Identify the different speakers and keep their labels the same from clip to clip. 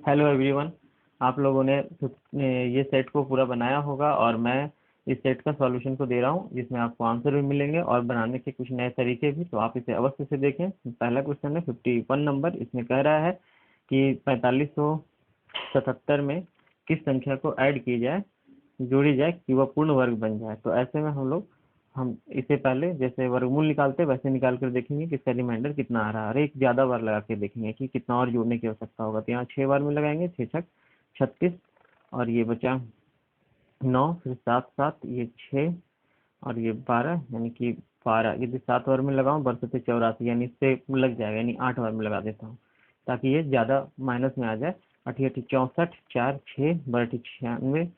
Speaker 1: Hello everyone. आप लोगों ने ये सेट को पूरा बनाया होगा और मैं इस सेट का सॉल्यूशन को दे रहा हूँ जिसमें आपको आंसर भी मिलेंगे और बनाने के कुछ नए तरीके भी। तो आप इसे अवश्य से देखें। पहला क्वेश्चन है 51 नंबर। इसमें कह रहा है कि 4577 में किस संख्या को ऐड की जाए, जोड़ी जाए कि वह पूर्ण वर्ग बन जाए। तो ऐसे में हम इसे पहले जैसे वर्गमूल निकालते हैं वैसे निकाल कर देखेंगे कि इसका रिमाइंडर कितना आ रहा है और एक ज़्यादा बार लगा के देखेंगे कि कितना और जोड़ने की आवश्यकता होगा। तो यहाँ 6 बार में लगाएंगे, 6 छक 36 और ये बचा 9, फिर 7 7 ये 6 और ये 12 यानी कि 12। यदि 7 बार में लगाऊं 12 84 यानी इससे लग जाएगा, यानी 8 बार में लगा देता हूँ ताकि ये ज़्यादा माइनस में आ जाए। 8 8 64, 4 6 12 96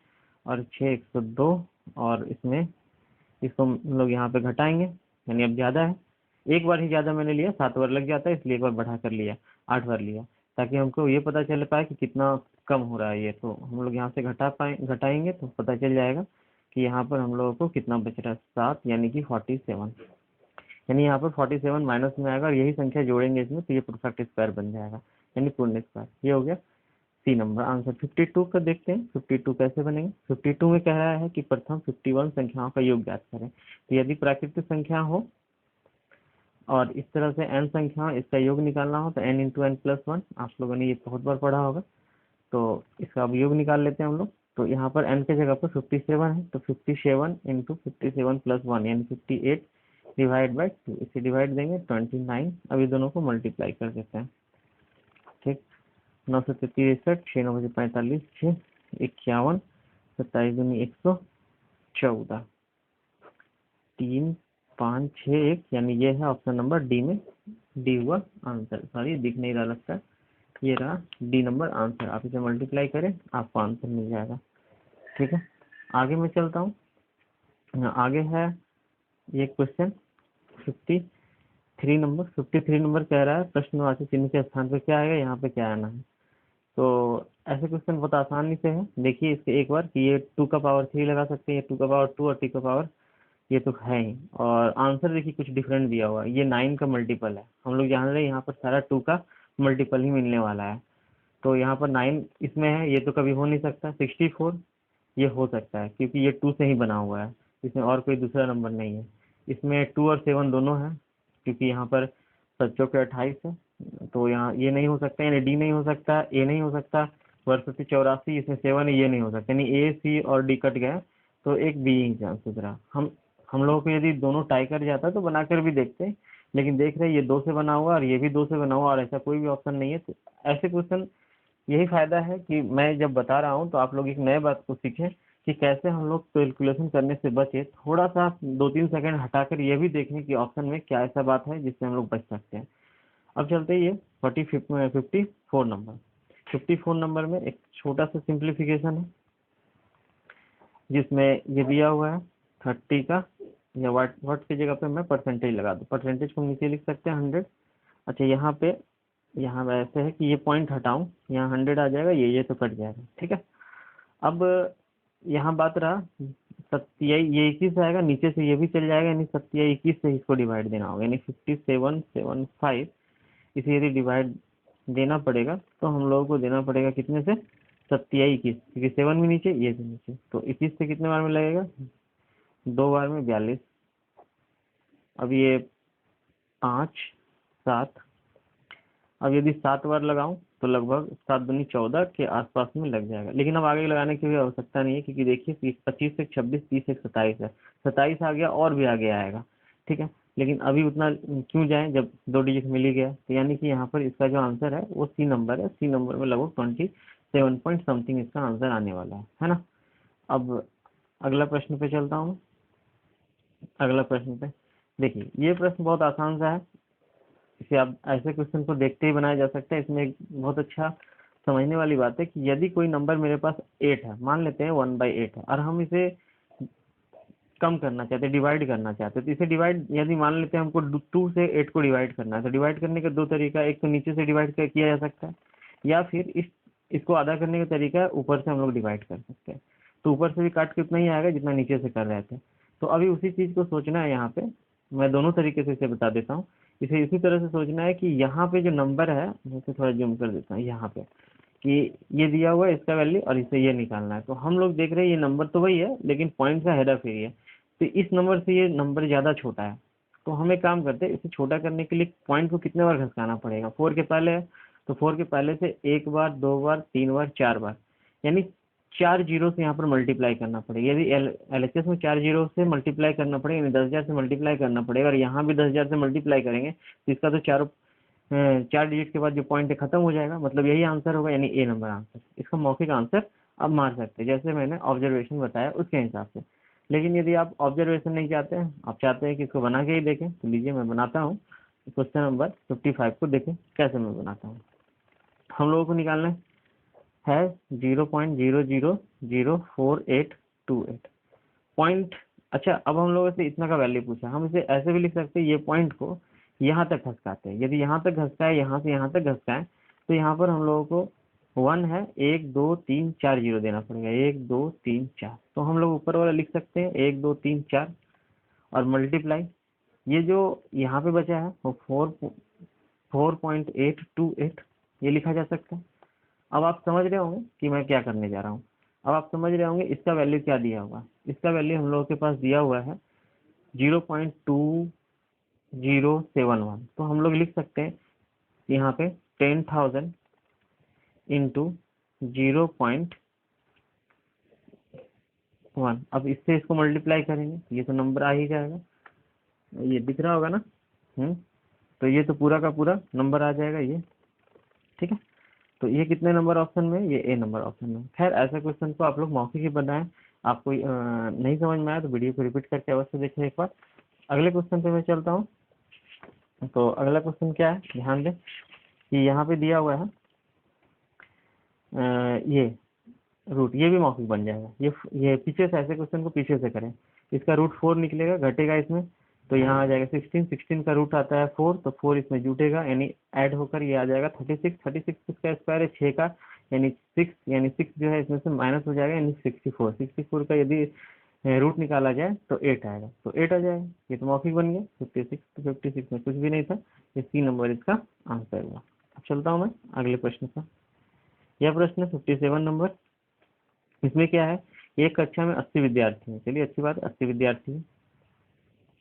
Speaker 1: और 6 102 और इसमें इसको हम लोग यहाँ पे घटाएंगे यानी अब ज़्यादा है। एक बार ही ज़्यादा मैंने लिया, 7 बार लग जाता है इसलिए एक बार बढ़ा कर लिया, 8 बार लिया ताकि हमको ये पता चल पाए कि कितना कम हो रहा है ये। तो हम लोग यहाँ से घटाएंगे तो पता चल जाएगा कि यहाँ पर हम लोगों को कितना बच रहा है, 7 यानी कि 47। यानी यहाँ पर 47 माइनस में आएगा और यही संख्या जोड़ेंगे इसमें तो ये परफेक्ट स्क्वायर बन जाएगा यानी पूर्ण स्क्वायर। ये हो गया सी नंबर आंसर। 52 का देखते हैं 52 कैसे बनेंगे। 52 में कह रहा है कि प्रथम 51 संख्याओं का योग ज्ञात करें। तो यदि प्राकृतिक संख्या हो और इस तरह से n संख्या इसका योग निकालना हो तो n इंटू एन प्लस 1, आप लोगों ने ये बहुत बार पढ़ा होगा। तो इसका अब योग निकाल लेते हैं हम लोग। तो यहाँ पर n के जगह पर 57 है तो 57 इंटू 57 प्लस 1 यानी 58 डिवाइड बाई 2, इसे डिवाइड देंगे 29। अब ये दोनों को मल्टीप्लाई कर देते हैं। ठीक, 9 सौ 63, 6 9 बजे 45, 6 51, 27 दूनी 114, 3 5 6 1 यानी ये है ऑप्शन नंबर डी में। डी हुआ आंसर। सॉरी दिख नहीं रहा लगता है, ये रहा डी नंबर आंसर। आप इसे मल्टीप्लाई करें आपको आंसर मिल जाएगा। ठीक है, आगे मैं चलता हूँ। आगे है ये क्वेश्चन 53 नंबर। 53 नंबर कह रहा है प्रश्नवाची चिन्ह के स्थान पर क्या आएगा, यहाँ पे क्या आना है। तो ऐसे क्वेश्चन बहुत आसानी से है। देखिए इसके एक बार कि ये 2 का पावर 3 लगा सकते हैं, ये 2 का पावर 2 और 3 का पावर ये तो है ही। और आंसर देखिए कुछ डिफरेंट दिया हुआ है, ये 9 का मल्टीपल है। हम लोग जान रहे हैं यहाँ पर सारा 2 का मल्टीपल ही मिलने वाला है। तो यहाँ पर 9 इसमें है, ये तो कभी हो नहीं सकता। 64 ये हो सकता है क्योंकि ये 2 से ही बना हुआ है, इसमें और कोई दूसरा नंबर नहीं है। इसमें 2 और 7 दोनों है क्योंकि यहाँ पर 7 के 28 है। तो यहाँ ये नहीं हो सकता, यानी डी नहीं हो सकता, ए नहीं हो सकता, 1284 इसमें 7 है, ये नहीं हो सकता। यानी ए सी और डी कट गए तो एक बी ही चांसेस रहा। हम लोगों को यदि दोनों टाई कर जाता तो बनाकर भी देखते, लेकिन देख रहे ये 2 से बना हुआ और ये भी 2 से बना हुआ और ऐसा कोई भी ऑप्शन नहीं है। तो ऐसे क्वेश्चन यही फायदा है कि मैं जब बता रहा हूँ तो आप लोग एक नए बात को सीखें कि कैसे हम लोग कैलकुलेशन करने से बचे। थोड़ा सा 2-3 सेकंड हटाकर ये भी देखें कि ऑप्शन में क्या ऐसा बात है जिससे हम लोग बच सकते हैं। अब चलते हैं ये 54 नंबर। 54 नंबर में एक छोटा सा सिंप्लीफिकेशन है जिसमें ये दिया हुआ है 30 का, या वाट की जगह पे मैं परसेंटेज लगा दूँ। परसेंटेज को नीचे लिख सकते हैं 100। अच्छा यहाँ ऐसे है कि ये पॉइंट हटाऊं, यहाँ 100 आ जाएगा, ये तो कट जाएगा। ठीक है, अब यहाँ बात रहा 27, ये 21 आएगा, नीचे से ये भी चल जाएगा, यानी 27 21 से इसको डिवाइड देना होगा, यानी 5775 इसे यदि डिवाइड देना पड़ेगा तो हम लोगों को देना पड़ेगा कितने से, 27 21, क्योंकि 7 भी नीचे ये भी नीचे। तो 21 से कितने बार में लगेगा, 2 बार में 42। अब ये 5 7, अब यदि 7 बार लगाऊं तो लगभग 7 दूनी 14 के आसपास में लग जाएगा। लेकिन अब आगे लगाने की भी आवश्यकता नहीं है क्योंकि देखिए 25 से 26, 30 से 27 है, 27 आ गया और भी आगे आएगा। ठीक है, लेकिन अभी उतना क्यों जाए जब 2 डिजिट मिल ही गया। तो यानी कि यहाँ पर इसका जो आंसर है वो सी नंबर है। सी नंबर में लगभग 27 पॉइंट समथिंग इसका आंसर आने वाला है ना। अब अगला प्रश्न पे चलता हूँ। अगला प्रश्न पे देखिए, ये प्रश्न बहुत आसान सा है, इसे आप ऐसे क्वेश्चन को देखते ही बनाया जा सकता है। इसमें एक बहुत अच्छा समझने वाली बात है कि यदि कोई नंबर मेरे पास 8 है, मान लेते हैं 1/8 है, और हम इसे कम करना चाहते हैं, डिवाइड करना चाहते हैं, तो इसे डिवाइड यदि मान लेते हैं हमको 2 से 8 को डिवाइड करना है, तो डिवाइड करने का 2 तरीका, एक तो नीचे से डिवाइड किया जा सकता है, या फिर इसको आधा करने का तरीका है ऊपर से हम लोग डिवाइड कर सकते हैं। तो ऊपर से भी काट के उतना ही आएगा जितना नीचे से कर रहे थे। तो अभी उसी चीज को सोचना है। यहाँ पे मैं दोनों तरीके से इसे बता देता हूँ। इसे इसी तरह से सोचना है कि यहाँ पे जो नंबर है, मैं इसे थोड़ा जूम कर देता हूँ यहाँ पे, कि ये दिया हुआ है इसका वैल्यू और इसे ये निकालना है। तो हम लोग देख रहे हैं ये नंबर तो वही है लेकिन पॉइंट का हेरा फेरी है, तो इस नंबर से ये नंबर ज़्यादा छोटा है। तो हम एक काम करते हैं, इसे छोटा करने के लिए पॉइंट को कितने बार घसकाना पड़ेगा, 4 के पहले है तो 4 के पहले से 1 बार, 2 बार, 3 बार, 4 बार, यानी 4 जीरो से यहाँ पर मल्टीप्लाई करना पड़ेगा। यदि LHS में 4 जीरो से मल्टीप्लाई करना पड़ेगा यानी 10,000 से मल्टीप्लाई करना पड़ेगा, और यहाँ भी 10,000 से मल्टीप्लाई करेंगे तो इसका तो 4 डिजिट के बाद जो पॉइंट है खत्म हो जाएगा, मतलब यही आंसर होगा, यानी ए नंबर आंसर। इसका मौखिक आंसर आप मार सकते हैं जैसे मैंने ऑब्जर्वेशन बताया उसके हिसाब से। लेकिन यदि आप ऑब्जर्वेशन नहीं चाहते हैं, आप चाहते हैं कि इसको बना के ही देखें, तो लीजिए मैं बनाता हूँ। क्वेश्चन नंबर 55 को देखें कैसे मैं बनाता हूँ। हम लोगों को निकालना है 0.000428 पॉइंट। अच्छा, अब हम लोगों से इतना का वैल्यू पूछा, हम इसे ऐसे भी लिख सकते हैं, ये पॉइंट को यहाँ तक घसकाते हैं। यदि यहाँ तक घसकाए, यहाँ से यहाँ तक घसकाए, तो यहाँ पर हम लोगों को 1 है, 1 2 3 4 जीरो देना पड़ेगा, 1 2 3 4। तो हम लोग ऊपर वाला लिख सकते हैं 1 2 3 4 और मल्टीप्लाई, ये जो यहाँ पे बचा है वो 4.828 ये लिखा जा सकता है। अब आप समझ रहे होंगे कि मैं क्या करने जा रहा हूँ। अब आप समझ रहे होंगे इसका वैल्यू क्या दिया होगा। इसका वैल्यू हम लोगों के पास दिया हुआ है 0.2071। तो हम लोग लिख सकते हैं यहाँ पे 10,000 इंटू 0.1। अब इससे इसको मल्टीप्लाई करेंगे, ये तो नंबर आ ही जाएगा, ये दिख रहा होगा ना। तो ये तो पूरा का पूरा नंबर आ जाएगा ये, ठीक है। तो ये कितने नंबर ऑप्शन में, ये ए नंबर ऑप्शन में। खैर ऐसे क्वेश्चन को आप लोग मौखिक ही बनाएं। आपको नहीं समझ में आया तो वीडियो को रिपीट करके अवश्य देखें एक बार। अगले क्वेश्चन पे मैं चलता हूँ। तो अगला क्वेश्चन क्या है, ध्यान दें कि यहाँ पे दिया हुआ है ये रूट, ये भी मौखिक बन जाएगा। ये पीछे से, ऐसे क्वेश्चन को पीछे से करें, इसका रूट 4 निकलेगा, घटेगा इसमें, तो यहाँ आ जाएगा 16 का रूट आता है 4, तो 4 इसमें जुटेगा यानी ऐड होकर ये आ जाएगा 36 इसका स्क्वायर है 6 का, यानी 6, यानी 6 जो है इसमें से माइनस हो जाएगा यानी 64 का यदि रूट निकाला जाए तो 8 आएगा, तो 8 आ जाएगा। ये तो मौखिक बन गया। 56, तो 56 में कुछ भी नहीं था, ये सी नंबर इसका आंसर हुआ। अब चलता हूँ मैं अगले प्रश्न पर। यह प्रश्न है 57 नंबर। इसमें क्या है, एक कक्षा में 80 विद्यार्थी हैं, चलिए अच्छी बात है 80 विद्यार्थी हैं।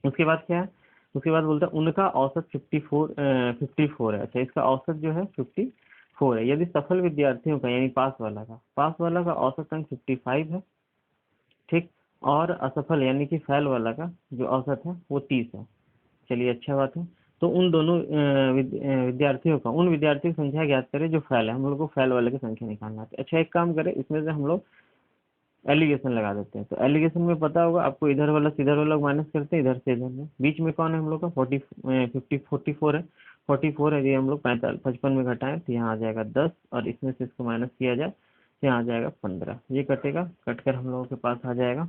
Speaker 1: उसके बाद क्या है, उसके बाद बोलता है उनका औसत 54 है। अच्छा, इसका औसत जो है 54 है। यदि सफल विद्यार्थियों का यानी पास वाला का औसत अंक 55 है, ठीक, और असफल यानी कि फेल वाला का जो औसत है वो 30 है। चलिए अच्छा बात है। तो उन दोनों विद्यार्थियों का, उन विद्यार्थियों की संख्या ज्ञात करें जो फेल है। हम लोग को फेल वाले की संख्या निकालना है। अच्छा, एक काम करें, इसमें से हम लोग एलिगेशन लगा देते हैं। तो एलिगेशन में पता होगा आपको, इधर वाला से इधर वाला माइनस करते हैं, इधर से इधर में, बीच में कौन है हम लोग का 44 है। 44 है, ये हम लोग 55 में घटाएं तो यहाँ आ जाएगा 10, और इसमें से इसको माइनस किया जाए तो यहाँ आ जाएगा 15। ये कटेगा, कटकर हम लोगों के पास आ जाएगा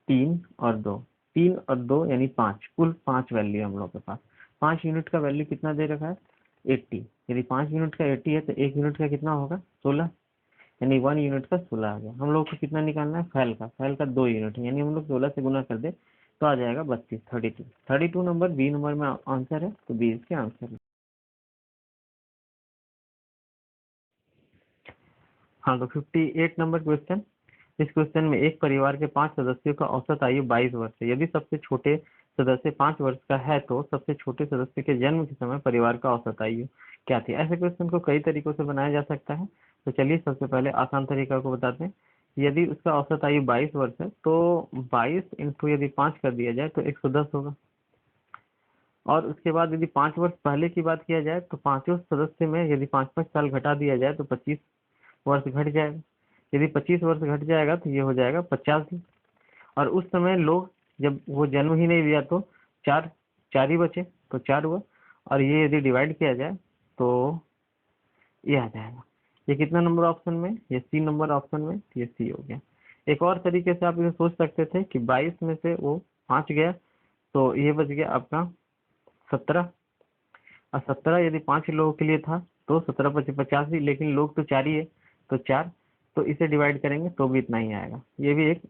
Speaker 1: 3 और 2, 3 और 2 यानी 5, कुल 5 वैल्यू हम लोग के पास। 5 यूनिट का वैल्यू कितना दे रखा है 80। यदि 5 यूनिट का 80 है तो 1 यूनिट का कितना होगा 16, यानी 1 यूनिट का 16 आ गया। हम लोग को कितना निकालना है फेल का 2 यूनिट है, यानी हम लोग 16 से गुना कर दे तो आ जाएगा 32, 32 नंबर बी नंबर में आंसर है, तो बी इसके आंसर है। हाँ, तो 58 नंबर क्वेश्चन। इस क्वेश्चन में एक परिवार के 5 सदस्यों का औसत आयु 22 वर्ष है। यदि सबसे छोटे सदस्य 5 वर्ष का है तो सबसे छोटे सदस्य के जन्म के समय परिवार का औसत आयु क्या थी। ऐसे क्वेश्चन को कई तरीकों से बनाया जा सकता है। तो चलिए सबसे पहले आसान तरीका को बताते हैं। यदि उसका औसत आयु 22 वर्ष है तो 22 इंटू यदि 5 कर दिया जाए तो 110 होगा। और उसके बाद यदि 5 वर्ष पहले की बात किया जाए तो पांचों सदस्य में यदि 5-5 साल घटा दिया जाए तो 25 वर्ष घट जाएगा। यदि 25 वर्ष घट जाएगा तो ये हो जाएगा 85। और उस समय लोग, जब वो जन्म ही नहीं लिया तो 4 ही बचे, तो 4 हुआ। और ये यदि डिवाइड किया जाए तो ये आ जाएगा। ये कितना नंबर ऑप्शन में, ये सी नंबर ऑप्शन में, ये सी हो गया। एक और तरीके से आप इसे सोच सकते थे कि 22 में से वो 5 गया तो ये बच गया आपका 17, और 17 यदि 5 लोगों के लिए था तो 17 पचे 85, लेकिन लोग तो 4 ही है तो 4, तो इसे डिवाइड करेंगे तो भी इतना ही आएगा। ये भी एक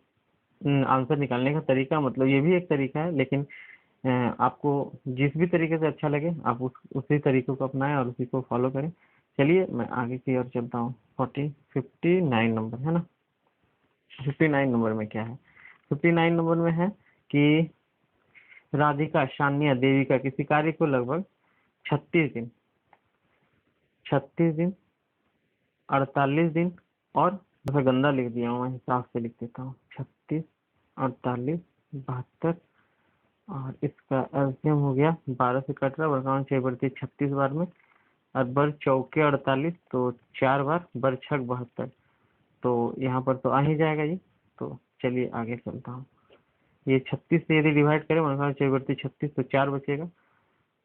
Speaker 1: आंसर निकालने का तरीका, मतलब ये भी एक तरीका है, लेकिन आपको जिस भी तरीके से अच्छा लगे आप उसी तरीके को अपनाएं और उसी को फॉलो करें। चलिए मैं आगे की ओर चलता हूँ। 59 नंबर है ना। 59 नंबर में क्या है? 59 नंबर में है कि राधिका, शान्या, देविका किसी कार्य को लगभग 36 दिन 48 दिन और थोड़ा गंदा लिख दिया हूँ, मैं हिसाब से लिख देता हूँ। 36, 48, 72 और इसका एलसीएम हो गया 12 से कट रहा, वर्गांश 6 बढ़ती 36 बार में, और बर चौके 48 तो 4 बार, बर छक 72, तो यहाँ पर तो आ ही जाएगा जी। तो चलिए आगे चलता हूँ। ये 36 से यदि डिवाइड करें, वर्गांश 6 बढ़ती 36 तो 4 बचेगा।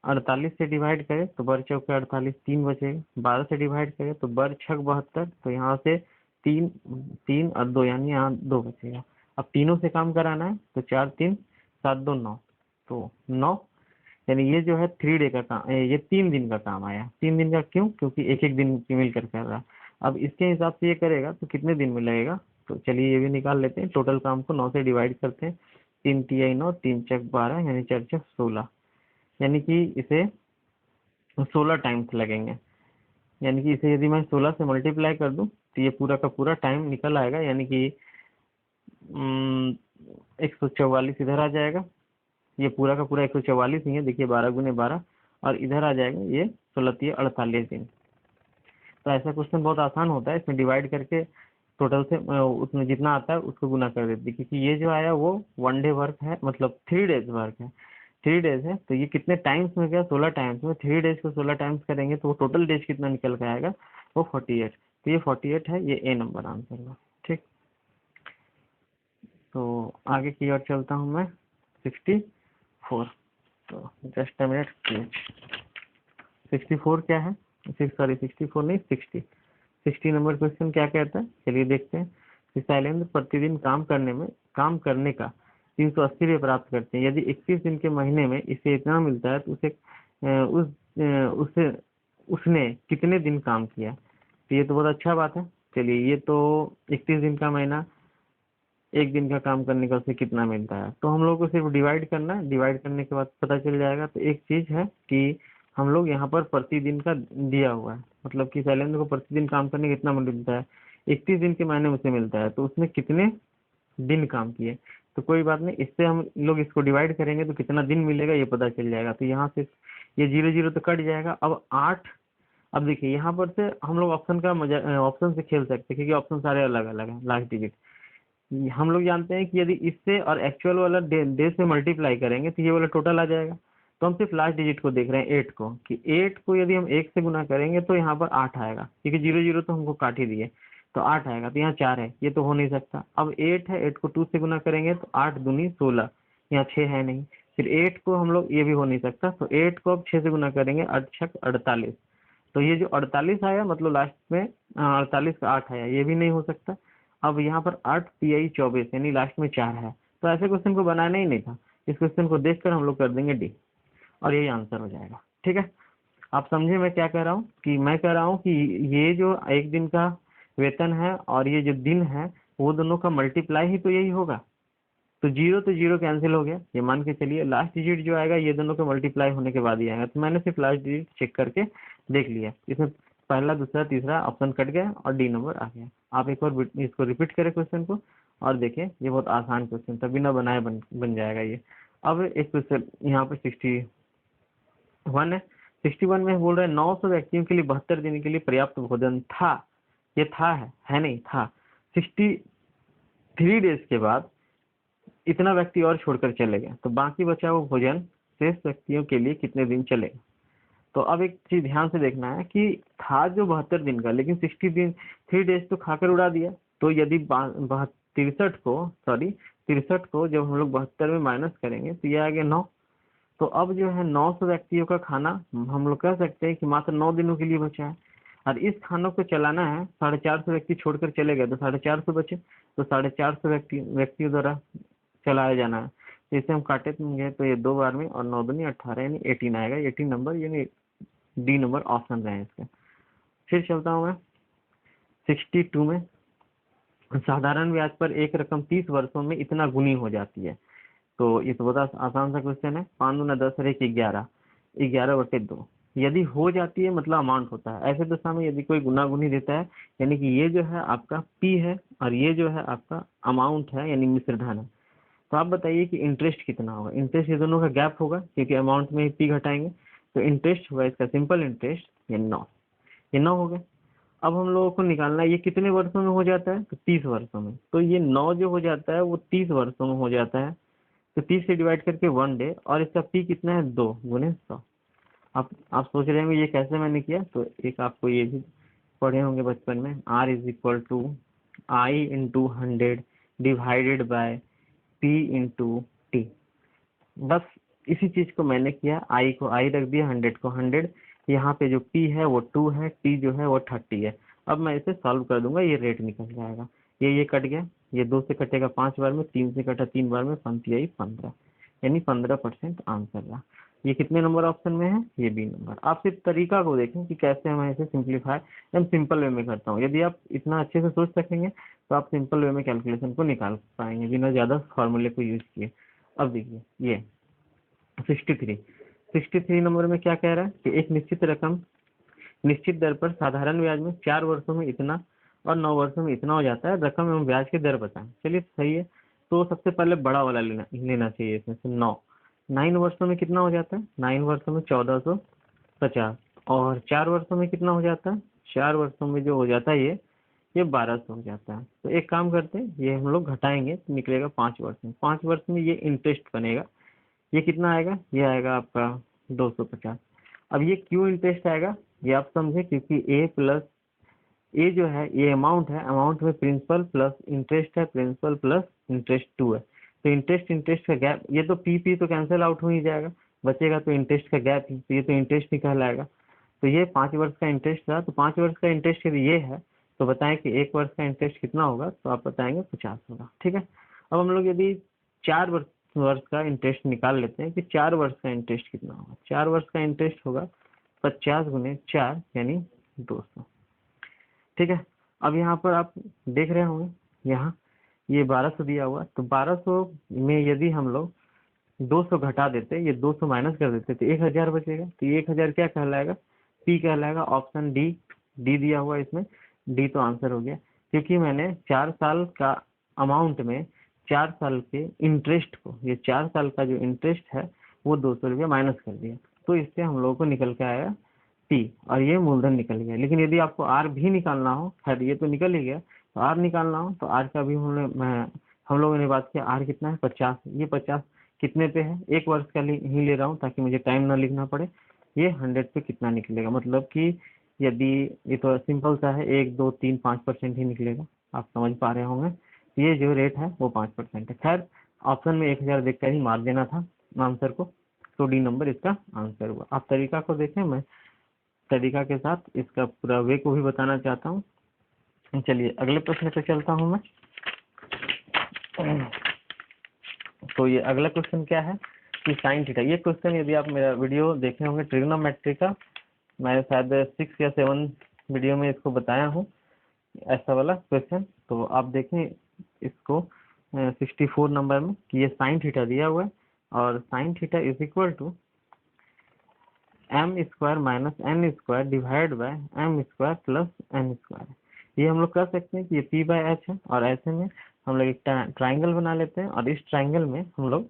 Speaker 1: 48 से डिवाइड करें तो बर चौके 48 3 बचेगा। 12 से डिवाइड करें तो बर छक 72, तो यहाँ से 3 3 और 2 यानी यहाँ 2 बचेगा। अब तीनों से काम कराना है तो 4 3 7 2 9, तो 9 यानी ये जो है 3 डे का काम, ये 3 दिन का काम आया। 3 दिन का क्यों? क्योंकि एक एक दिन की मिलकर कर रहा है। अब इसके हिसाब से ये करेगा तो कितने दिन में लगेगा? तो चलिए ये भी निकाल लेते हैं। टोटल काम को 9 से डिवाइड करते हैं। 3 तिहाई 9, 3 चक 12 यानी 4 चक 16, यानी कि इसे 16 टाइम्स लगेंगे। यानी कि इसे यदि मैं 16 से मल्टीप्लाई कर दूं तो ये पूरा का पूरा टाइम निकल आएगा, यानी कि 144 इधर आ जाएगा। ये पूरा का पूरा 144 ही है, देखिए 12 गुने 12, और इधर आ जाएगा ये 16 48 दिन। तो ऐसा क्वेश्चन बहुत आसान होता है, इसमें डिवाइड करके टोटल से उसमें जितना आता है उसको गुना कर देते हैं, क्योंकि ये जो आया वो 1 डे वर्क है, मतलब 3 डेज वर्क है। 3 डेज है तो ये कितने टाइम्स में गया? 16 टाइम्स में। 3 डेज को 16 टाइम्स करेंगे तो वो टोटल डेज कितना निकल के आएगा? वो 48। तो ये 48 है, ये ए नंबर आंसर हुआ। ठीक, तो आगे की ओर चलता हूँ मैं। 64, तो जस्ट अ मिनट प्लीज। 64 क्या है? 64 नहीं, 60 नंबर क्वेश्चन क्या कहता है, चलिए देखते हैं। कि शैलेंद्र प्रतिदिन काम करने का 380 रुपये प्राप्त करते हैं। यदि 31 दिन के महीने में इसे इतना मिलता है तो उसने कितने दिन काम किया? तो ये तो बहुत अच्छा बात है। चलिए, ये तो 31 दिन का महीना, एक दिन का काम करने का उसे कितना मिलता है, तो हम लोग को सिर्फ डिवाइड करना है। डिवाइड करने के बाद पता चल जाएगा। तो एक चीज है कि हम लोग यहाँ पर प्रतिदिन का दिया हुआ है, मतलब कि शैलेंद्र को प्रतिदिन काम करने का कितना मिलता है, 31 दिन के महीने में उसे मिलता है, तो उसने कितने दिन काम किए। तो कोई बात नहीं, इससे हम लोग इसको डिवाइड करेंगे तो कितना दिन मिलेगा ये पता चल जाएगा। तो यहाँ से ये 0 0 तो कट जाएगा। अब 8, अब देखिए यहाँ पर से हम लोग ऑप्शन से खेल सकते हैं, क्योंकि ऑप्शन सारे अलग अलग हैं। लास्ट डिजिट हम लोग जानते हैं कि यदि इससे और एक्चुअल वाला डे से मल्टीप्लाई करेंगे तो ये वाला टोटल आ जाएगा। तो हम सिर्फ लास्ट डिजिट को देख रहे हैं 8 को, कि 8 को यदि हम 1 से गुना करेंगे तो यहाँ पर 8 आएगा, क्योंकि 0 0 तो हमको काट ही दिए, तो 8 आएगा। तो यहाँ 4 है, ये तो हो नहीं सकता। अब 8 है, 8 को 2 से गुना करेंगे तो 8 दूनी 16, यहाँ 6 है नहीं। फिर 8 को हम लोग, ये भी हो नहीं सकता, तो 8 को अब 6 से गुना करेंगे, 8 छक 48, तो ये जो 48 आया मतलब लास्ट में 48 का 8 आया, ये भी नहीं हो सकता। अब यहाँ पर 8 तिहाई 24 यानी लास्ट में 4 है, तो ऐसे क्वेश्चन को बनाना ही नहीं था। इस क्वेश्चन को देखकर हम लोग कर देंगे डी, और यही आंसर हो जाएगा। ठीक है, आप समझे मैं क्या कह रहा हूँ? कि मैं कह रहा हूँ कि ये जो एक दिन का वेतन है और ये जो दिन है, वो दोनों का मल्टीप्लाई ही तो यही होगा। तो 0 तो 0 कैंसिल हो गया, ये मान के चलिए। लास्ट डिजिट जो आएगा ये दोनों के मल्टीप्लाई होने के बाद ही आएगा। तो मैंने सिर्फ लास्ट डिजिट चेक करके देख लिया, इसमें पहला दूसरा तीसरा ऑप्शन कट गया और डी नंबर आ गया। आप एक बार इसको रिपीट करें क्वेश्चन को और देखें, ये बहुत आसान क्वेश्चन था, बिना बनाए बन जाएगा ये। अब एक क्वेश्चन यहाँ पर 61 है। 61 में बोल रहे हैं 900 व्यक्तियों के लिए 72 दिन के लिए पर्याप्त भोजन था। ये था है नहीं था। 63 डेज के बाद इतना व्यक्ति और छोड़कर चले गए, तो बाकी बचा वो भोजन शेष व्यक्तियों के लिए कितने दिन चलेगा। तो अब एक चीज ध्यान से देखना है कि था जो 72 दिन का, लेकिन 3 डेज तो खाकर उड़ा दिया। तो यदि 63 को जब हम लोग 72 में माइनस करेंगे तो ये आ गया 9। तो अब जो है 900 व्यक्तियों का खाना हम लोग कह सकते हैं कि मात्र 9 दिनों के लिए बचा है, और इस खानों को चलाना है। 450 व्यक्ति छोड़कर चले गए तो 450 बचे, तो 450 व्यक्तियों द्वारा चलाया जाना है। तो इसे हम काटेंगे तो ये 2 बार में, और 9 दूनी 18 यानी 18 आएगा। 18 नंबर यानी डी नंबर ऑप्शन रहे इसका। फिर चलता हूँ मैं 62 में। साधारण ब्याज पर एक रकम 30 वर्षों में इतना गुनी हो जाती है। तो ये तो बहुत आसान सा क्वेश्चन है। 5 दूना 10 और 1 11, 11/2। यदि हो जाती है मतलब अमाउंट होता है। ऐसे दशा में यदि कोई गुना गुनी देता है, यानी कि ये जो है आपका पी है और ये जो है आपका अमाउंट है यानी मिश्रधन है, तो आप बताइए कि इंटरेस्ट कितना होगा। इंटरेस्ट ये दोनों का गैप होगा क्योंकि अमाउंट में ही पी घटाएंगे, तो इंटरेस्ट होगा इसका सिंपल इंटरेस्ट ये 9, ये 9 हो गया। अब हम लोगों को निकालना है ये कितने वर्षों में हो जाता है, तो 30 वर्षों में। तो ये 9 जो हो जाता है वो 30 वर्षों में हो जाता है, तो 30 से डिवाइड करके 1 डे, और इसका पी कितना है 2 गुने 100। आप सोच रहे होंगे ये कैसे मैंने किया, तो एक आपको ये भी पढ़े होंगे बचपन में, R is equal to I into 100 divided by P into T. बस इसी चीज को मैंने किया, आई को आई रख दिया, 100 को 100, यहाँ पे जो पी है वो 2 है, टी जो है वो 30 है। अब मैं इसे सॉल्व कर दूंगा, ये रेट निकल जाएगा। ये कट गया, ये 2 से कटेगा 5 बार में, 3 से कटा 3 बार में, पंक्ति आई 15, यानी 15% आंसर रहा। ये कितने नंबर ऑप्शन में है, ये बी नंबर। आप सिर्फ तरीका को देखें कि कैसे मैं इसे सिंप्लीफाई एकदम सिंपल वे में करता हूँ। यदि आप इतना अच्छे से सोच सकेंगे तो आप सिंपल वे में कैलकुलेशन को निकाल पाएंगे बिना ज्यादा फॉर्मूले को यूज किए। अब देखिए ये 63 नंबर में क्या कह रहा है कि एक निश्चित रकम निश्चित दर पर साधारण ब्याज में 4 वर्षों में इतना और 9 वर्षों में इतना हो जाता है, रकम एवं ब्याज की दर बताएं। चलिए सही है, तो सबसे पहले बड़ा वाला लेना चाहिए इसमें से 9। 9 वर्षों में कितना हो जाता है, 9 वर्षों में 1450, और 4 वर्षों में कितना हो जाता है, 4 वर्षों में जो हो जाता है ये 1200 हो जाता है। तो एक काम करते हैं, ये हम लोग घटाएंगे तो निकलेगा 5 वर्ष में। 5 वर्ष में ये इंटरेस्ट बनेगा, ये कितना आएगा, ये आएगा आपका 250। अब ये क्यों इंटरेस्ट आएगा ये आप समझे, क्योंकि ए प्लस ए जो है ये अमाउंट है, अमाउंट में प्रिंसिपल प्लस इंटरेस्ट है, प्रिंसिपल प्लस इंटरेस्ट 2 है। तो इंटरेस्ट का गैप, ये तो पी तो कैंसिल आउट हो ही जाएगा, बचेगा तो इंटरेस्ट का गैप ही, तो ये तो इंटरेस्ट ही कहलाएगा। तो ये 5 वर्ष का इंटरेस्ट था, तो 5 वर्ष का इंटरेस्ट यदि ये है तो बताएं कि 1 वर्ष का इंटरेस्ट कितना होगा, तो आप बताएंगे 50 होगा। ठीक है, अब हम लोग यदि 4 वर्ष का इंटरेस्ट निकाल लेते हैं कि 4 वर्ष का इंटरेस्ट कितना होगा। 4 वर्ष का इंटरेस्ट होगा 50 गुने 4 यानी 200। ठीक है, अब यहाँ पर आप देख रहे होंगे यहाँ ये 1200 दिया हुआ, तो 1200 में यदि हम लोग 200 घटा देते, ये 200 माइनस कर देते तो 1000 बचेगा। तो ये 1000 क्या कहलाएगा, पी कहलाएगा। ऑप्शन डी दिया हुआ इसमें, डी तो आंसर हो गया, क्योंकि मैंने 4 साल का अमाउंट में 4 साल के इंटरेस्ट को, ये 4 साल का जो इंटरेस्ट है वो 200 रुपया माइनस कर दिया, तो इससे हम लोगों को निकल के आया पी, और ये मूलधन निकल गया। लेकिन यदि आपको आर भी निकालना हो, खैर ये तो निकल ही गया, तो आर निकालना हो तो आर का भी हम लोगों ने बात किया, आर कितना है 50। ये 50 कितने पे है, 1 वर्ष का ही ले रहा हूँ ताकि मुझे टाइम ना लिखना पड़े। ये 100 पे कितना निकलेगा, मतलब कि यदि ये तो सिंपल सा है, 1 2 3 5% ही निकलेगा, आप समझ पा रहे होंगे। ये जो रेट है वो 5% है। खैर ऑप्शन में 1000 देखकर ही मार देना था आंसर को, तो डी नंबर इसका आंसर हुआ। आप तरीका को देखें, मैं तरीका के साथ इसका पूरा वे को भी बताना चाहता हूँ। चलिए अगले प्रश्न पे चलता हूँ मैं। तो ये अगला क्वेश्चन क्या है कि साइन थीटा। ये क्वेश्चन यदि आप मेरा वीडियो देखे होंगे ट्रिग्नोमेट्री का, मैं शायद 6 या 7 वीडियो में इसको बताया हूँ, ऐसा वाला क्वेश्चन। तो आप देखें इसको 64 नंबर में कि ये साइन थीटा दिया हुआ है, और sine theta is equal to m square minus n square divide by m square plus n square. ये हम लोग कर सकते हैं कि ये p बाय h है, और ऐसे में हम लोग एक ट्राइंगल बना लेते हैं, और इस ट्राइंगल में हम लोग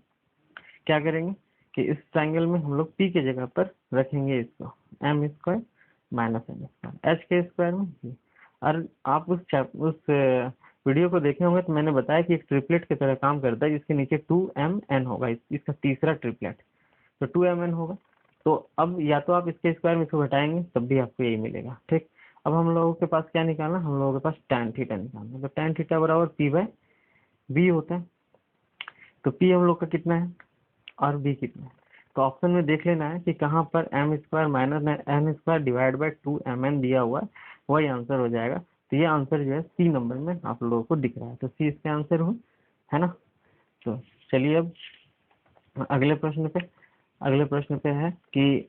Speaker 1: क्या करेंगे कि इस ट्राइंगल में हम लोग p के जगह पर रखेंगे इसको m square minus n square, h के स्क्वायर में जी। और आप उस वीडियो को देखे होंगे तो मैंने बताया कि एक ट्रिपलेट की तरह काम करता है, जिसके नीचे 2mn होगा, इसका तीसरा ट्रिपलेट, तो 2mn होगा। तो अब या तो आप इसके स्क्वायर में इसको घटाएंगे तब भी आपको यही मिलेगा। ठीक, अब हम लोगों के पास क्या निकालना, हम लोगों के पास tan थीटा निकालना, तो tan थीटा बराबर p बाय b होता है। तो p हम लोग का कितना है और b कितना है, तो ऑप्शन में देख लेना है कि कहाँ पर m square minus n square divide bye 2mn दिया हुआ है, वही आंसर हो जाएगा। तो ये आंसर जो है सी नंबर में आप लोगों को दिख रहा है, तो सी इसका आंसर हो, है ना। तो चलिए अब अगले प्रश्न पे है कि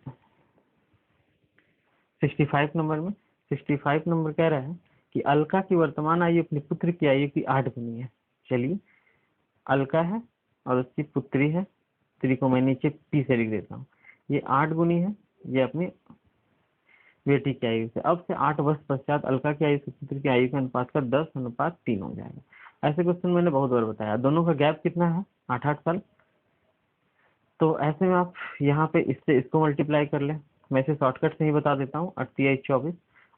Speaker 1: 65 नंबर में 65 नंबर कह रहा है कि अलका की वर्तमान आयु अपने पुत्र की आयु की 8 गुनी है। चलिए अलका है और उसकी पुत्री है, पुत्री को मैं नीचे पी से लिख देता हूँ, ये 8 गुनी है, ये अपनी बेटी की आयु से। अब से 8 वर्ष पश्चात अलका की आयु से पुत्र की आयु के अनुपात का 10:3 हो जाएगा। ऐसे क्वेश्चन मैंने बहुत बार बताया। दोनों का गैप कितना है? 8-8 साल। तो ऐसे में आप यहाँ पे इससे इसको मल्टीप्लाई कर ले। मैं इसे शॉर्टकट से ही बता देता हूँ। 8×3 = 24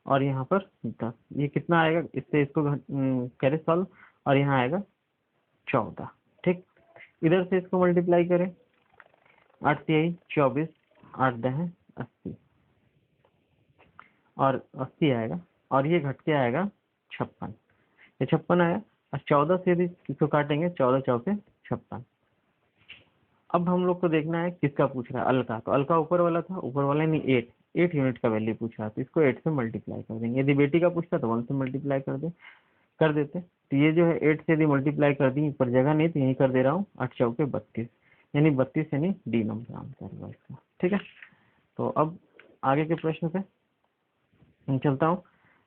Speaker 1: और यहाँ पर 10। ये कितना आएगा? इससे इसको करें सॉल्व और यहाँ आएगा 14। ठीक, इधर से इसको मल्टीप्लाई करें। 8×3 = 24, 8×10 = 80 और 80 आएगा और ये घट के आएगा 56। ये 56 आया और 14 से यदि इसको काटेंगे 14×4 = 56। अब हम लोग को देखना है किसका पूछ रहा है? अलका। तो अलका ऊपर वाला था, ऊपर वाला नहीं 8 यूनिट का वैल्यू पूछ रहा है, तो इसको 8 से मल्टीप्लाई कर देंगे। यदि बेटी का पूछता तो 1 से मल्टीप्लाई कर देते। तो ये जो है 8 से यदि मल्टीप्लाई कर दी, पर जगह नहीं तो यही कर दे रहा हूँ। 8×4 = 32, यानी 32 यानी डी नंबर आंसर होगा इसका। ठीक है, तो अब आगे के प्रश्न पे चलता हूँ।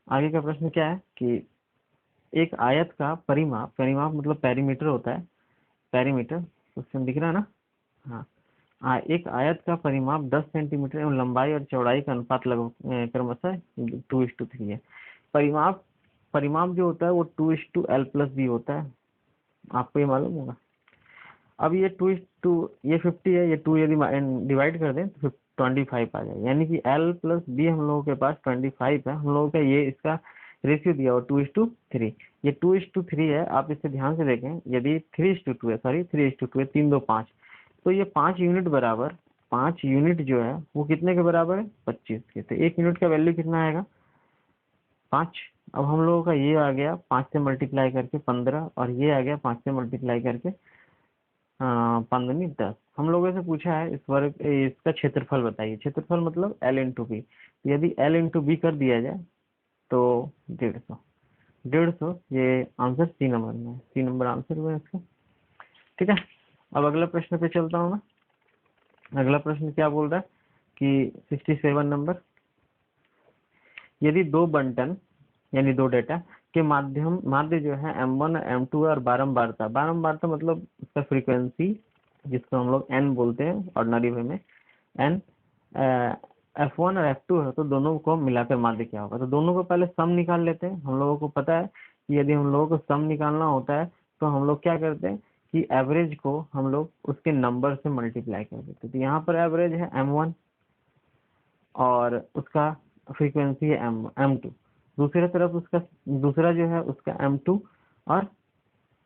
Speaker 1: आगे का प्रश्न क्या है कि एक आयत का परिमाप मतलब पेरीमीटर होता है, पेरीमीटर क्वेश्चन दिख रहा है ना? हाँ, एक आयत का परिमाप 10 सेंटीमीटर एवं लंबाई और चौड़ाई का अनुपात लगभग क्रमशः 2:3 है। परिमाप जो होता है वो 2:L+B होता है, आपको ये मालूम होगा। अब ये 2:2 ये 50 है, ये 2 यदि डिवाइड कर दें तो 25 आ जाएगा, यानी कि L+B हम लोगों के पास 25 है। हम लोगों का ये इसका रेशियो दिया हुआ 2:3। ये 2:3 है, आप इसे ध्यान से देखें। यदि 3:2 है, सॉरी 3:2 है, 3, 2, 5, तो ये 5 यूनिट बराबर 5 यूनिट जो है वो कितने के बराबर है? 25 के। तो 1 यूनिट का वैल्यू कितना आएगा? 5। अब हम लोगों का ये आ गया 5 से मल्टीप्लाई करके 15 और ये आ गया 5 से मल्टीप्लाई करके 15×10। हम लोगों से पूछा है इस वर्ग इसका क्षेत्रफल बताइए। क्षेत्रफल मतलब L×B। यदि L×B कर दिया जाए तो 150। ये आंसर सी नंबर में है। सी नंबर आंसर हुआ इसका। ठीक है, अब अगला प्रश्न पे चलता हूँ मैं। अगला प्रश्न क्या बोल रहा है कि 67 नंबर। यदि 2 बंटन यानी 2 डेटा के माध्य जो है M1 और M2 और बारंबारता मतलब उसका फ्रीक्वेंसी जिसको हम लोग n बोलते हैं ऑर्डिनरी वे में n, F1 और F2 है, तो दोनों को मिलाकर माध्य क्या होगा? तो दोनों को पहले सम निकाल लेते हैं। हम लोगों को पता है कि यदि हम लोगों को सम निकालना होता है तो हम लोग क्या करते हैं कि एवरेज को हम लोग उसके नंबर से मल्टीप्लाई कर देते हैं। तो यहाँ पर एवरेज है M1 और उसका फ्रीक्वेंसी है M2। दूसरी तरफ उसका दूसरा जो है उसका M2 और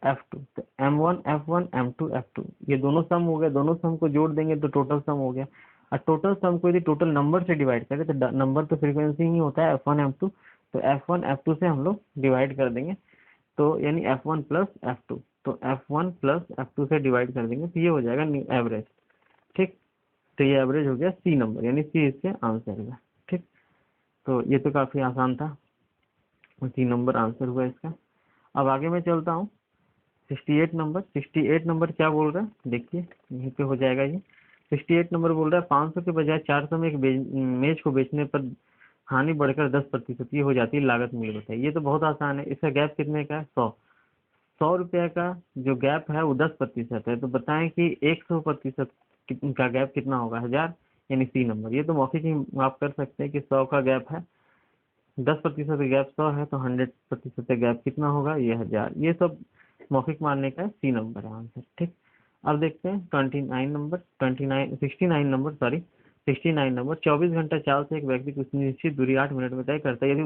Speaker 1: F2। तो M1 F1 M2 F2 ये दोनों सम हो गए। दोनों सम को जोड़ देंगे तो टोटल सम हो गया। और टोटल सम को यदि टोटल नंबर से डिवाइड करें तो नंबर तो फ्रीक्वेंसी ही होता है F1 F2, तो F1 F2 से हम लोग डिवाइड कर देंगे, तो यानी F1 + F2। तो F1 + F2 से डिवाइड कर देंगे तो ये हो जाएगा एवरेज। ठीक, तो ये एवरेज हो गया सी नंबर, यानी सी इसके आंसर हुआ। ठीक, तो ये तो काफी आसान था, सी नंबर आंसर हुआ इसका। अब आगे मैं चलता हूँ 68 नंबर। 68 नंबर क्या बोल रहा है देखिए, यहीं पे हो जाएगा ये। 68 नंबर बोल रहा है 500 के बजाय 400 में एक मेज को बेचने पर हानि बढ़कर 10% ये हो जाती है, लागत मूल्य बताइए। ये तो बहुत आसान है। इसका गैप कितने का है? 100 रुपये का जो गैप है वो 10% है। तो बताएं कि 100% का गैप कितना होगा? 1000, यानी सी नंबर। ये तो मौखिक ही आप कर सकते हैं कि 100 का गैप है, 10% का गैप 100 है, तो 100% का गैप कितना होगा? ये 1000। ये सब मौखिक मानने का सी नंबर है आंसर। ठीक, अब देखते हैं 69 नंबर 24 घंटा चाल से एक व्यक्ति कुछ निश्चित दूरी 8 मिनट में तय करता है। यदि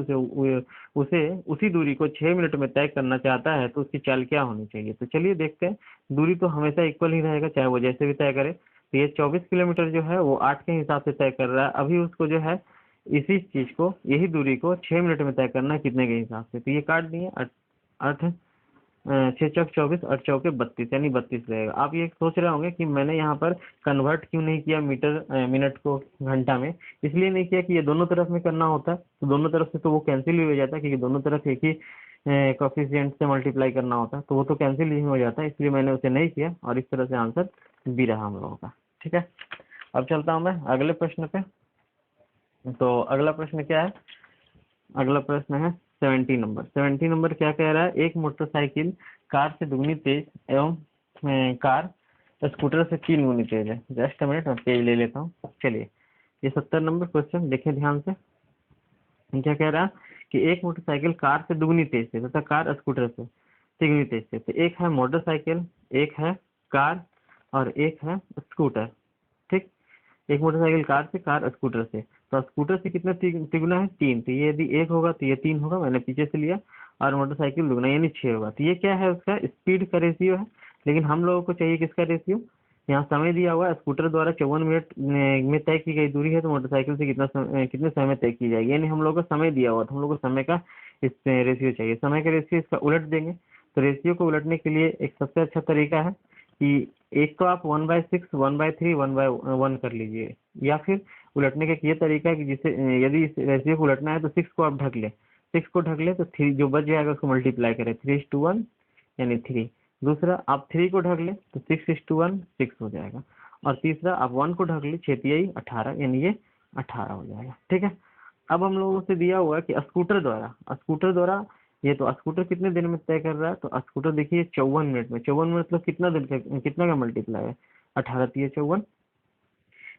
Speaker 1: उसे उसी दूरी को 6 मिनट में तय करना चाहता है तो उसकी चाल क्या होनी चाहिए? तो चलिए देखते हैं। दूरी तो हमेशा इक्वल ही रहेगा चाहे वो जैसे भी तय करे। तो ये 24 किलोमीटर जो है वो 8 के हिसाब से तय कर रहा है। अभी उसको जो है इसी चीज को, यही दूरी को 6 मिनट में तय करना है, कितने के हिसाब से? तो ये काट दिए 8 6 चौक 24, 8 चौके 32, यानी 32 रहेगा। आप ये सोच रहे होंगे कि मैंने यहाँ पर कन्वर्ट क्यों नहीं किया मिनट को घंटा में। इसलिए नहीं किया कि ये दोनों तरफ में करना होता है, तो दोनों तरफ से तो वो कैंसिल ही हो जाता है, क्योंकि दोनों तरफ एक ही कोफिशिएंट से मल्टीप्लाई करना होता है, तो वो तो कैंसिल ही हो जाता है। इसलिए मैंने उसे नहीं किया और इस तरह से आंसर बी रहा हम लोगों का। ठीक है, अब चलता हूँ मैं अगले प्रश्न पे। तो अगला प्रश्न क्या है? अगला प्रश्न है 70 नंबर। 70 नंबर क्या कह रहा है? एक मोटरसाइकिल कार से दुगनी तेज एवं कार स्कूटर से 3 गुनी तेज है। जस्ट मिनट, मैं पेज ले लेता हूँ। चलिए, ये 70 नंबर क्वेश्चन देखें ध्यान से। क्या कह रहा कि एक मोटरसाइकिल कार से दुगनी तेज से तथा कार स्कूटर से तिगुनी तेज से। तो एक है मोटरसाइकिल, एक है कार और एक है स्कूटर। ठीक, एक मोटरसाइकिल कार से, कार स्कूटर से। तो स्कूटर से कितना तिगुना है? 3। तो ये यदि 1 होगा तो ये 3 होगा, मैंने पीछे से लिया। और मोटरसाइकिल दुगना यानी 6 होगा। तो ये क्या है? उसका स्पीड का रेशियो है। लेकिन हम लोगों को चाहिए किसका रेशियो? यहाँ समय दिया हुआ है, स्कूटर द्वारा 54 मिनट में तय की गई दूरी है, तो मोटरसाइकिल से कितने समय में तय की जाएगी, यानी हम लोग को समय दिया हुआ, तो हम लोग को समय का इस रेशियो चाहिए। समय का रेशियो इसका उलट देंगे। तो रेशियो को उलटने के लिए एक सबसे अच्छा तरीका है कि एक तो आप 1/6, 1/3, 1/1 कर लीजिए, या फिर उलटने का ये तरीका है कि जिसे यदि इस रेशियो को उलटना है तो 6 को आप ढक ले, 6 को ढक ले तो 3 जो बच जाएगा उसको मल्टीप्लाई करें, 3:1 यानी 3। दूसरा आप 3 को ढक ले तो 6:1 6 हो जाएगा। और तीसरा आप 1 को ढक ले, 6×3 18 यानी ये 18 हो जाएगा। ठीक है। अब हम लोगों से दिया हुआ है कि स्कूटर द्वारा ये तो स्कूटर कितने दिन में तय कर रहा है? तो स्कूटर देखिए 54 मिनट में। 54 मिनट मतलब कितना दिन का, कितना का मल्टीप्लाई है? 18 3 54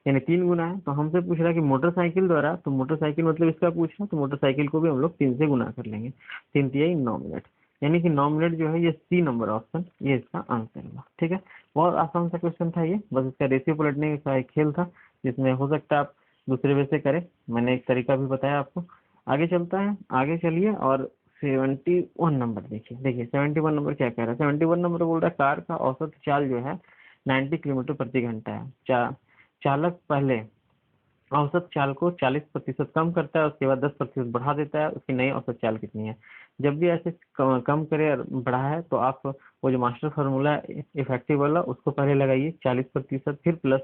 Speaker 1: यानी 3 गुना है। तो हमसे पूछ रहा है कि मोटरसाइकिल द्वारा, तो मोटरसाइकिल मतलब इसका पूछ रहा है, तो मोटरसाइकिल को भी हम लोग 3 से गुना कर लेंगे। 3×3 9 मिनट, यानी कि 9 मिनट जो है ये सी नंबर ऑप्शन, ये इसका आंसर होगा। ठीक है, बहुत आसान सा क्वेश्चन था ये, बस इसका रेशियो पलटने का एक खेल था, जिसमें हो सकता है आप दूसरे वे से करें। मैंने एक तरीका भी बताया आपको। आगे चलता है, आगे चलिए और 71 नंबर देखिए 71 नंबर क्या कह रहा है? 71 नंबर बोल रहा है कार का औसत चाल जो है 90 किलोमीटर प्रति घंटा है। चालक पहले औसत चाल को 40% कम करता है, उसके बाद 10% बढ़ा देता है। उसकी नई औसत चाल कितनी है? जब भी ऐसे कम करे और बढ़ा है तो आप वो जो मास्टर फार्मूला है इफेक्टिव वाला, उसको पहले लगाइए 40%, फिर प्लस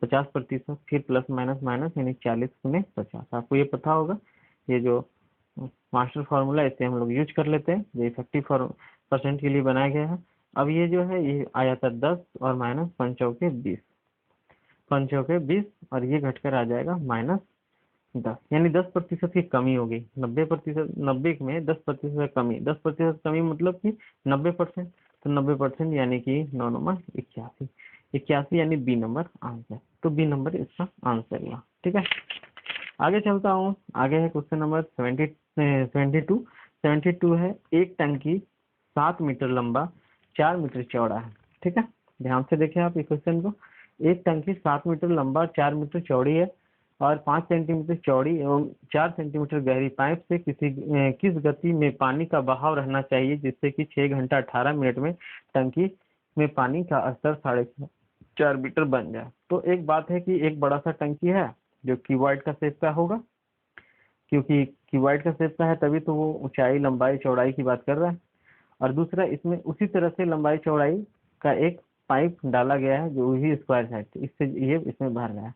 Speaker 1: 50%, फिर प्लस माइनस माइनस, यानी 40 में 50। आपको ये पता होगा, ये जो मास्टर फार्मूला इसे हम लोग यूज कर लेते हैं, जो इफेक्टिव परसेंट के लिए बनाया गया है। अब ये जो है ये आ जाता है 10 और माइनस 5 चौके 20, 5 चौके 20, और ये घटकर आ जाएगा -10, यानी 10% की कमी होगी। 90%, 90 में 10% कमी, 10% कमी मतलब कि 90%। तो 90% यानी कि 9×9 81, 81 यानी बी नंबर आंसर। तो बी नंबर इसका आंसर हुआ। ठीक है, आगे चलता हूँ। आगे है क्वेश्चन नंबर 72 है। एक टंकी 7 मीटर लंबा 4 मीटर चौड़ा है। ठीक है, ध्यान से देखें आप इस क्वेश्चन को। एक टंकी 7 मीटर लंबा 4 मीटर चौड़ी है और 5 सेंटीमीटर चौड़ी एवं 4 सेंटीमीटर गहरी पाइप से किस गति में पानी का बहाव रहना चाहिए जिससे कि 6 घंटा 18 मिनट में टंकी में पानी का स्तर 4.5 मीटर बन जाए। तो एक बात है कि एक बड़ा सा टंकी है जो क्यूबॉइड का शेप का होगा, क्योंकि क्यूबॉइड का शेप का है तभी तो वो ऊंचाई लंबाई चौड़ाई की बात कर रहा है। और दूसरा इसमें उसी तरह से लंबाई चौड़ाई का एक पाइप डाला गया है जो भी स्क्वायर साइड से, इससे ये इसमें भर रहा है।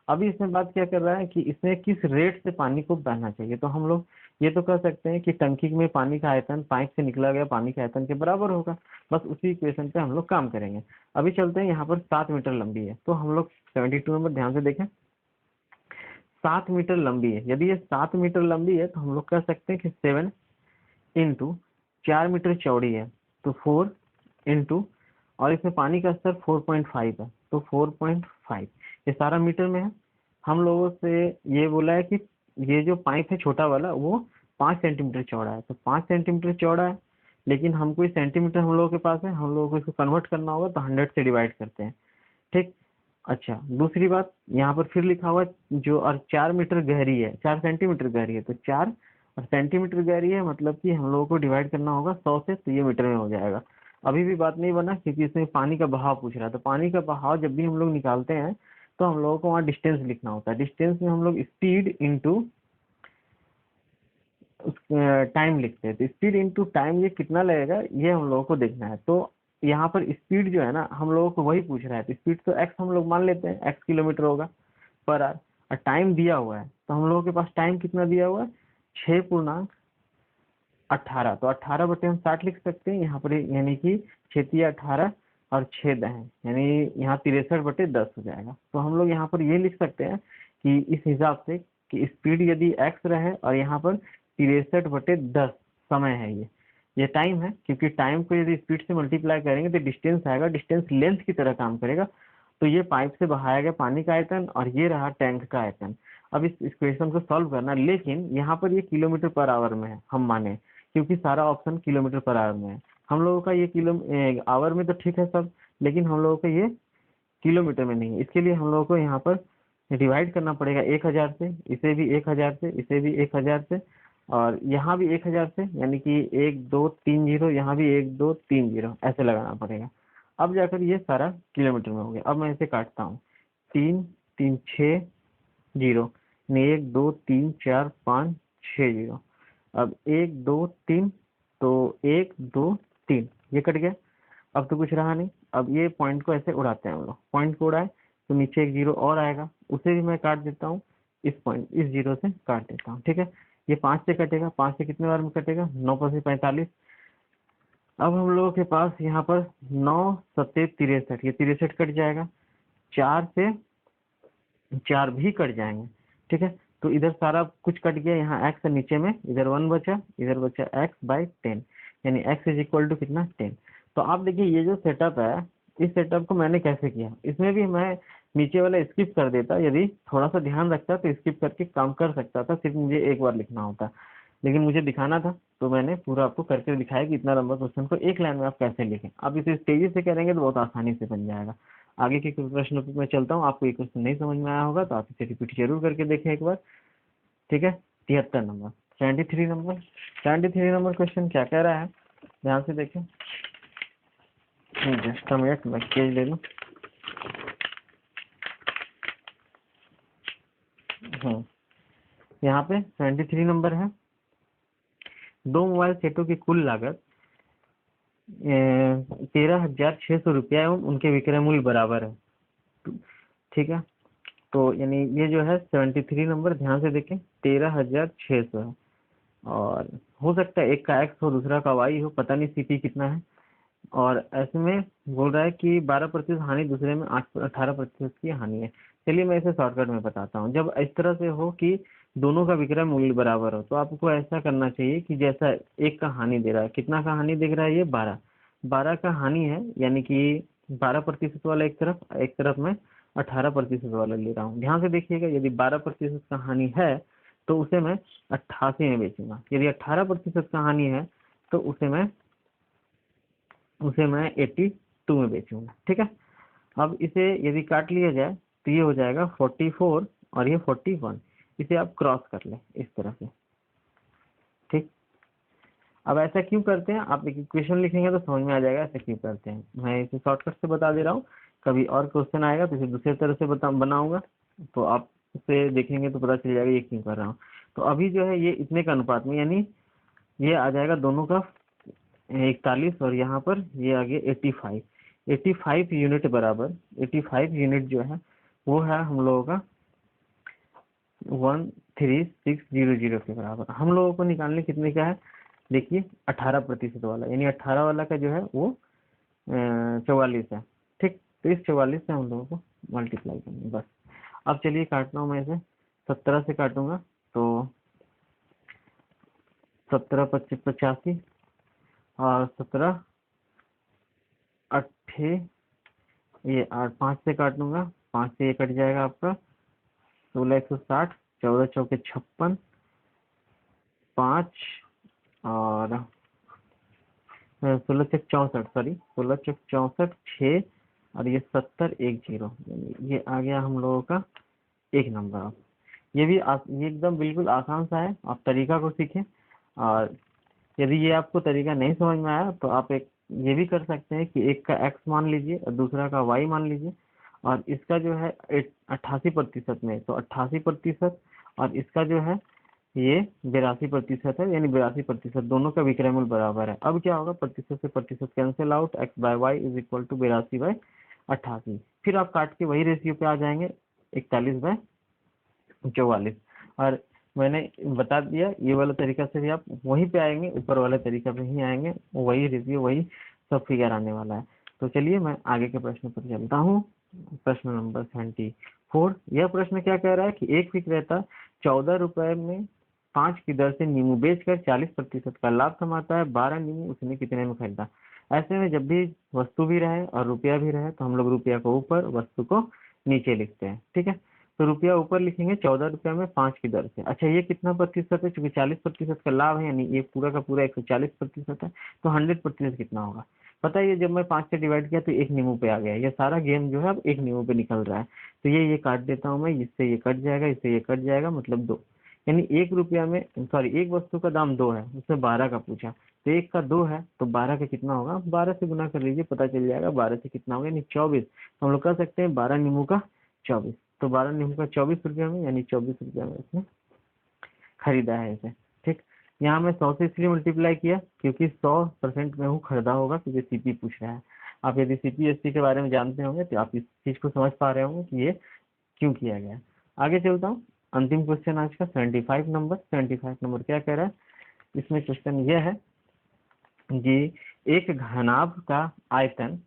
Speaker 1: अभी इसमें बात क्या कर रहा है कि इसमें किस रेट से पानी को बहना चाहिए। तो हम लोग ये तो कह सकते हैं कि टंकी में पानी का आयतन पाइप से निकला गया पानी के आयतन के बराबर होगा। बस उसी इक्वेशन पे हम लोग काम करेंगे। अभी चलते हैं, यहाँ पर 7 मीटर लंबी है, तो हम लोग 72 नंबर ध्यान से देखें। 7 मीटर लंबी है, यदि ये 7 मीटर लंबी है तो हम लोग कह सकते हैं कि 7 इंटू 4 मीटर चौड़ी है तो 4 इंटू, और इसमें पानी का स्तर 4.5 है तो 4.5, ये सारा मीटर में है। हम लोगों से ये बोला है कि ये जो पाइप है छोटा वाला वो 5 सेंटीमीटर चौड़ा है, तो 5 सेंटीमीटर चौड़ा है, लेकिन हमको इस सेंटीमीटर हम लोगों के पास है, हम लोगों को इसको कन्वर्ट करना होगा तो 100 से डिवाइड करते हैं। ठीक, अच्छा दूसरी बात यहाँ पर फिर लिखा हुआ है जो, और 4 मीटर गहरी है, 4 सेंटीमीटर गहरी है, तो 4 और सेंटीमीटर गहरी है मतलब कि हम लोगों को डिवाइड करना होगा 100 से, तो ये मीटर में हो जाएगा। अभी भी बात नहीं बना क्योंकि इसमें पानी का बहाव पूछ रहा है। तो पानी का बहाव जब भी हम लोग निकालते हैं तो हम लोगों को वहाँ डिस्टेंस लिखना होता है। डिस्टेंस में हम लोग स्पीड इंटू टाइम लिखते हैं, तो स्पीड इंटू टाइम ये कितना लगेगा ये हम लोगों को देखना है। तो यहाँ पर स्पीड जो है ना हम लोगों को वही पूछ रहा है, तो स्पीड तो एक्स हम लोग मान लेते हैं, एक्स किलोमीटर होगा पर आवर, और टाइम दिया हुआ है तो हम लोगों के पास टाइम कितना दिया हुआ है 6.18, तो 18/हम 60 लिख सकते हैं यहाँ पर, यानी कि 6×18 और 6 है, यानी यहाँ 63/10 हो जाएगा। तो हम लोग यहाँ पर ये लिख सकते हैं कि इस हिसाब से कि स्पीड यदि एक्स रहे और यहाँ पर 63/10 समय है, ये टाइम है, क्योंकि टाइम को यदि स्पीड से मल्टीप्लाई करेंगे तो डिस्टेंस आएगा, डिस्टेंस लेंथ की तरह काम करेगा। तो ये पाइप से बहाया गया पानी का आयतन और ये रहा टैंक का आयतन। अब इस इक्वेशन को सॉल्व करना, लेकिन यहाँ पर ये किलोमीटर पर आवर में है, हम माने क्योंकि सारा ऑप्शन किलोमीटर पर आवर में है। हम लोगों का ये किलो आवर में तो ठीक है सब, लेकिन हम लोगों को ये किलोमीटर में नहीं है। इसके लिए हम लोगों को यहाँ पर डिवाइड करना पड़ेगा 1000 से, इसे भी 1000 से, इसे भी 1000 से, और यहाँ भी 1000 से, यानी कि 1 2 3 0, यहाँ भी 1 2 3 0 ऐसे लगाना पड़ेगा। अब जाकर ये सारा किलोमीटर में हो गया। अब मैं इसे काटता हूँ, 3 3 6 0, 1 2 3 4 5 6 0। अब 1 2 3, तो 1 2 3 ये कट गया। अब तो कुछ रहा नहीं। अब ये पॉइंट को ऐसे उड़ाते हैं हम लोग, पॉइंट को उड़ाए तो नीचे एक 0 और आएगा, उसे भी मैं काट देता हूँ, इस पॉइंट इस 0 से काट देता हूँ। ठीक है, ये 5 से कटेगा, 5 से कितने बार में कटेगा, 9 5 से 45। अब हम लोगों के पास यहाँ पर 9 7 63, ये 63 कट जाएगा, 4 से 4 भी कट जाएंगे। ठीक है, तो इधर सारा कुछ कट गया, यहाँ x है नीचे में, इधर 1 बचा, इधर बचा x/10, यानी x इज इक्वल टू कितना 10। तो आप देखिए ये जो सेटअप है, इस सेटअप को मैंने कैसे किया, इसमें भी मैं नीचे वाला स्किप कर देता, यदि थोड़ा सा ध्यान रखता तो स्किप करके काम कर सकता था, सिर्फ मुझे एक बार लिखना होता, लेकिन मुझे दिखाना था तो मैंने पूरा आपको करके दिखाया कि इतना लंबा क्वेश्चन को एक लाइन में आप कैसे लिखें। आप इसे तेजी से करेंगे तो बहुत आसानी से बन जाएगा। आगे के प्रश्नों पे मैं चलता हूँ, आपको ये क्वेश्चन नहीं समझ में आया होगा तो आप इसे रिपीट जरूर करके देखें एक बार। ठीक है, 73 नंबर, 73 नंबर क्वेश्चन क्या कह रहा है, ध्यान से देखें। जस्ट अ मिनट, मैं पेज ले लूँ। यहाँ पे 73 नंबर है, दो मोबाइल सेटों की कुल लागत 13,600 रुपया एवं उनके विक्रय मूल्य बराबर है। ठीक है, तो यानी ये जो है 73 नंबर, ध्यान से देखें, 13,600 है, और हो सकता है एक का x हो दूसरा का y हो, पता नहीं CP कितना है। और ऐसे में बोल रहा है कि 12% हानि, दूसरे में 18% की हानि है। चलिए मैं इसे शॉर्टकट में बताता हूँ। जब इस तरह से हो कि दोनों का विक्रय मूल्य बराबर हो, तो आपको ऐसा करना चाहिए कि जैसा एक का हानि दे रहा है, कितना का हानि दिख रहा है, ये 12 का हानि है, यानी कि 12% वाला एक तरफ मैं 18% वाला ले रहा हूँ। ध्यान से देखिएगा, यदि 12% का हानि है तो उसे मैं 88 में बेचूंगा, यदि 18% का हानि है तो उसे मैं 82 में बेचूंगा। ठीक है, अब इसे यदि काट लिया जाए तो ये हो जाएगा 44 और ये 41, इसे आप क्रॉस कर लें इस तरह से। ठीक, अब ऐसा क्यों करते हैं, आप एक इक्वेशन लिखेंगे तो समझ में आ जाएगा ऐसा क्यों करते हैं। मैं इसे शॉर्टकट से बता दे रहा हूँ, कभी और क्वेश्चन आएगा तो इसे दूसरे तरह से बनाऊंगा, तो आप उसे देखेंगे तो पता चल जाएगा ये क्यों कर रहा हूँ। तो अभी जो है ये इतने का अनुपात में, यानी ये आ जाएगा दोनों का 41, और यहाँ पर ये आ गया 85 यूनिट बराबर, 85 यूनिट जो है वो है हम लोगों का 13600 के बराबर। हम लोगों को निकालने कितने का है, देखिए 18% वाला, यानी 18 वाला का जो है वो 44 है। ठीक, तो इस 44 से हम लोगों को मल्टीप्लाई करना बस। अब चलिए काटना हूँ, मैं इसे 17 से काटूंगा, तो 17 25 85, और 17 8 ये 8 5 से काट दूंगा, 5 से ये कट जाएगा आपका 16 160, 14 चौके 56, 5 और 16 चौक 64, सॉरी 16 चौक 64, 6 और ये 70 1 0, ये आ गया हम लोगों का एक नंबर। ये एकदम बिल्कुल आसान सा है, आप तरीका को सीखें। और यदि ये आपको तरीका नहीं समझ में आया तो आप एक ये भी कर सकते हैं कि एक का x मान लीजिए और दूसरा का y मान लीजिए, और इसका जो है 88% में तो 88%, और इसका जो है ये 82% है, यानी 82% दोनों का विक्रय मूल्य बराबर है। अब क्या होगा, प्रतिशत से प्रतिशत cancel out, x/y is equal to 82/88। फिर आप काट के वही रेशियो पे आ जाएंगे, 41/44। और मैंने बता दिया ये वाला तरीका से भी आप वहीं पे आएंगे, ऊपर वाले तरीका पे ही आएंगे, वही रिव्यू वही सब फिगर आने वाला है। तो चलिए मैं आगे के प्रश्न पर चलता हूँ। प्रश्न नंबर 74। यह प्रश्न क्या कह रहा है कि एक विक्रेता 14 रुपए में 5 की दर से नींबू बेचकर 40% का लाभ कमाता है, 12 नींबू उसने कितने में खरीदा। ऐसे में जब भी वस्तु भी रहे और रुपया भी रहे तो हम लोग रुपया को ऊपर वस्तु को नीचे लिखते हैं। ठीक है, तो रुपया ऊपर लिखेंगे 14 रुपया में 5 की दर से। अच्छा ये कितना प्रतिशत है, चूंकि 40% का लाभ है यानी ये पूरा का पूरा 140% है, तो 100% कितना होगा पता है। ये जब मैं 5 से डिवाइड किया तो 1 नींबू पे आ गया। ये सारा गेम जो है अब 1 नींबू पे निकल रहा है। तो ये काट देता हूँ मैं, इससे ये कट जाएगा, इससे ये कट जाएगा, मतलब 2। यानी 1 रुपया में सॉरी 1 वस्तु का दाम 2 है, उसमें 12 का पूछा, तो 1 का 2 है तो 12 का कितना होगा, 12 से गुना कर लीजिए पता चल जाएगा 12 से कितना होगा, यानी 24। तो हम लोग कह सकते हैं 12 नींबू का 24। तो 12 नींबू का 24 रुपया में, यानी 24 रुपया में इसने खरीदा है इसे। ठीक, यहाँ मैं 100 से इसलिए मल्टीप्लाई किया क्योंकि 100% में हूँ खरीदा होगा, क्योंकि सीपी पूछ रहा है। आप यदि सीपीएससी के बारे में जानते होंगे तो आप इस चीज को समझ पा रहे होंगे कि ये क्यों किया गया। आगे चलता हूँ, अंतिम क्वेश्चन आज का 75 नंबर क्या कह रहा है। इसमें क्वेश्चन यह है कि एक घनाभ का आयतन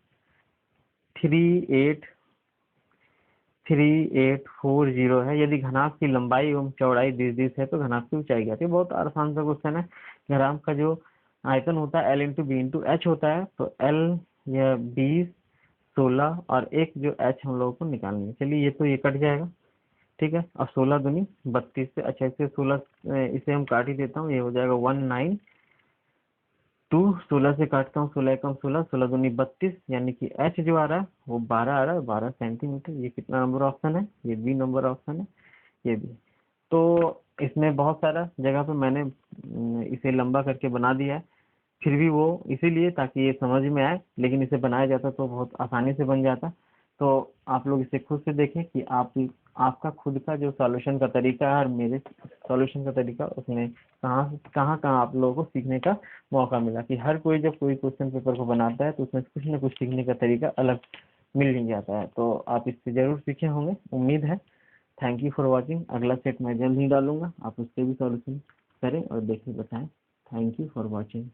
Speaker 1: 3840 है, यदि घनाभ की लंबाई एवं चौड़ाई 20 है तो घनाभ की ऊंचाई क्या है। बहुत आसान सा क्वेश्चन है। घनाभ का जो आयतन होता है L into B into H होता है, तो L यह 20, 16 और एक जो H हम लोगों को निकालनी है। चलिए ये तो ये कट जाएगा, ठीक है। अब 16 दूनी 32 से, अच्छा इसे 16 इसे हम काट ही देता हूँ, ये हो जाएगा 192। 16 से काटता हूँ, 16 एकम 16, 16 दूनी 32, यानी कि H जो आ रहा है वो 12 आ रहा है, 12 सेंटीमीटर। ये कितना नंबर ऑप्शन है, ये बी नंबर ऑप्शन है, ये भी। तो इसमें बहुत सारा जगह पे मैंने इसे लंबा करके बना दिया है, फिर भी वो इसीलिए ताकि ये समझ में आए, लेकिन इसे बनाया जाता तो बहुत आसानी से बन जाता। तो आप लोग इसे खुद से देखें कि आपका खुद का जो सॉल्यूशन का तरीका है और मेरे सॉल्यूशन का तरीका, उसमें कहाँ आप लोगों को सीखने का मौका मिला। कि हर कोई जब कोई क्वेश्चन पेपर को बनाता है तो उसमें कुछ न कुछ सीखने का तरीका अलग मिल ही जाता है। तो आप इससे जरूर सीखे होंगे, उम्मीद है। Thank you for watching. अगला सेट मैं जल्द ही डालूंगा, आप उससे भी सॉल्यूशन करें और देखिए बताएं। Thank you for watching.